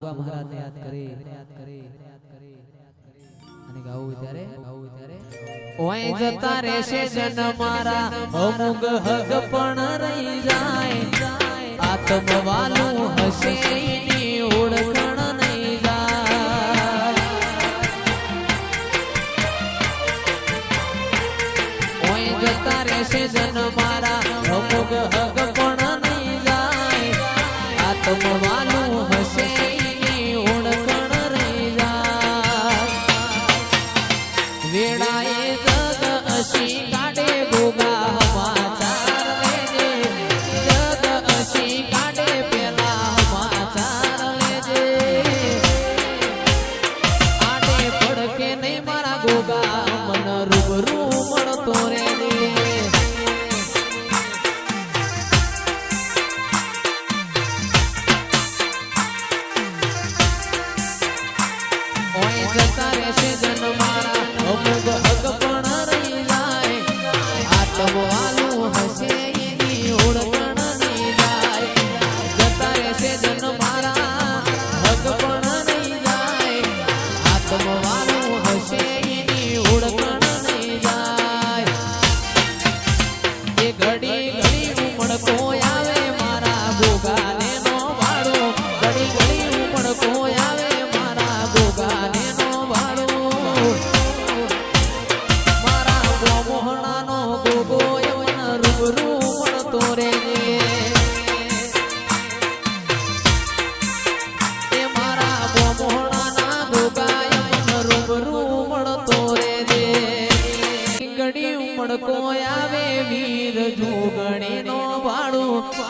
મહારાજને યાદ કરી અને ગાવું ત્યારે ઓય જતા રહેશે જન મારા અમુગ હગ પણ રહી જાય આત્મવાલું હશે ની ઓળખણ નહીં જાય ઓય જતા રહેશે જન મારા અમુગ હગ પણ નહીં જાય આત્મવાલું હશે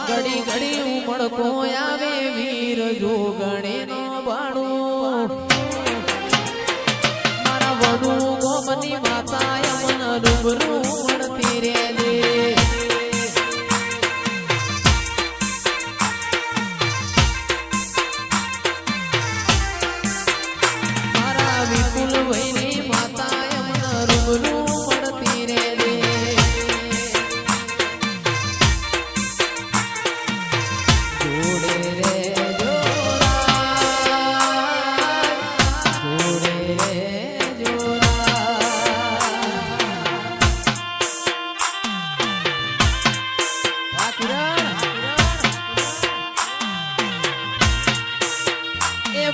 ઘડી ઘડી ઉમળકો આવે વીર જોગણે નો બાળું મારા વડુ ગોમની માતા યમન રૂબરૂ મળતી રેજે મારા વિપુલ વૈની માતા યમન રૂબરૂ મળતી રેજે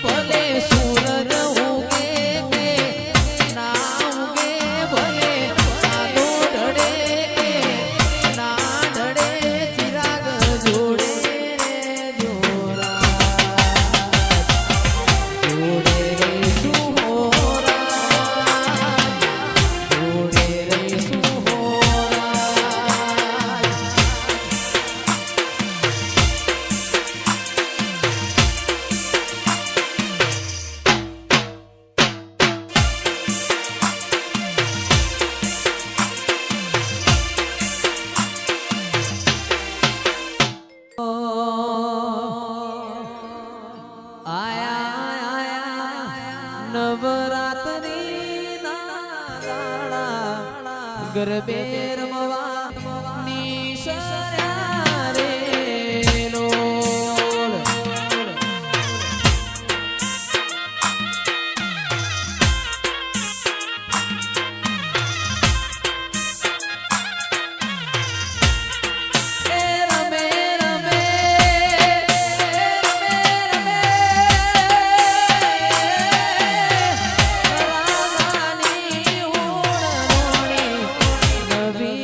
ભલે સૂરજ ઉગે કે ના ઉગે ભલે સાદો ઢળે કે ના ઢળે ચિરાગ જોડે રે જોરા જોડે રે સુહોરા જોડે રે સુહોરા નવરાત્રી ના દાડા ગરબે રમવા નિશર્યા રે લોલ નવી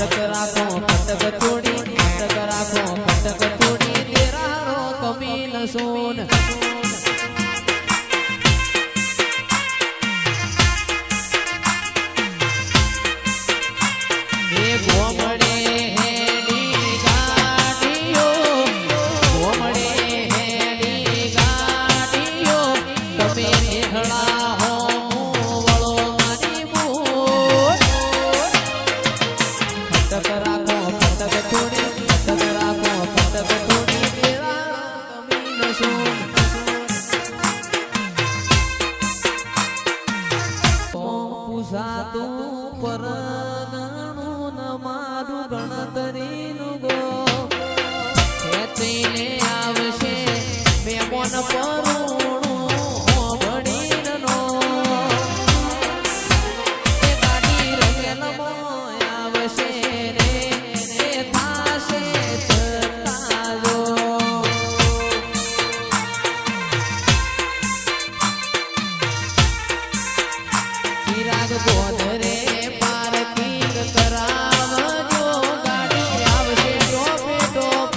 ફટક રાખો ફટક થોડી ફટક રાખો ફટક થોડી તેરા રો કમીલ સોન એ ગોમડે હેડી ગાડીઓ ગોમડે હેડી ગાડીઓ તમે નિહળા હો વળો મારી મૂળ ફટક રાખો ફટક થોડી ફટક રાખો ફટક થોડી તેરા કમીલ સોન પૂછાતું પરગણું ન મારું ગણતરીનું ગો ખેંચીને આવશે મેમોન પરુણું હોબળીનો એ ગાડી રંગેલમાં આવશે રે એ થાશે છતાજો ચિરાગ ગોધરે પાર્કિંગ કરાવજો ગાડી આવશે ટોપે ટોપ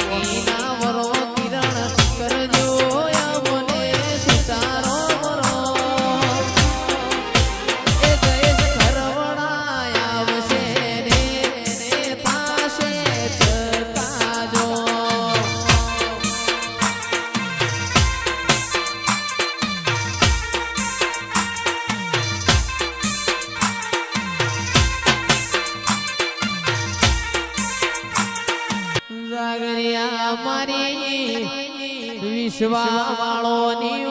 વકીના વરો કિરણ કરજો અમને સુચારો વરો એ જયેશ ઘરવડા આવશે રે ને થાશે છતાજો જાગરિયા મારી વિશ્વા વાળોની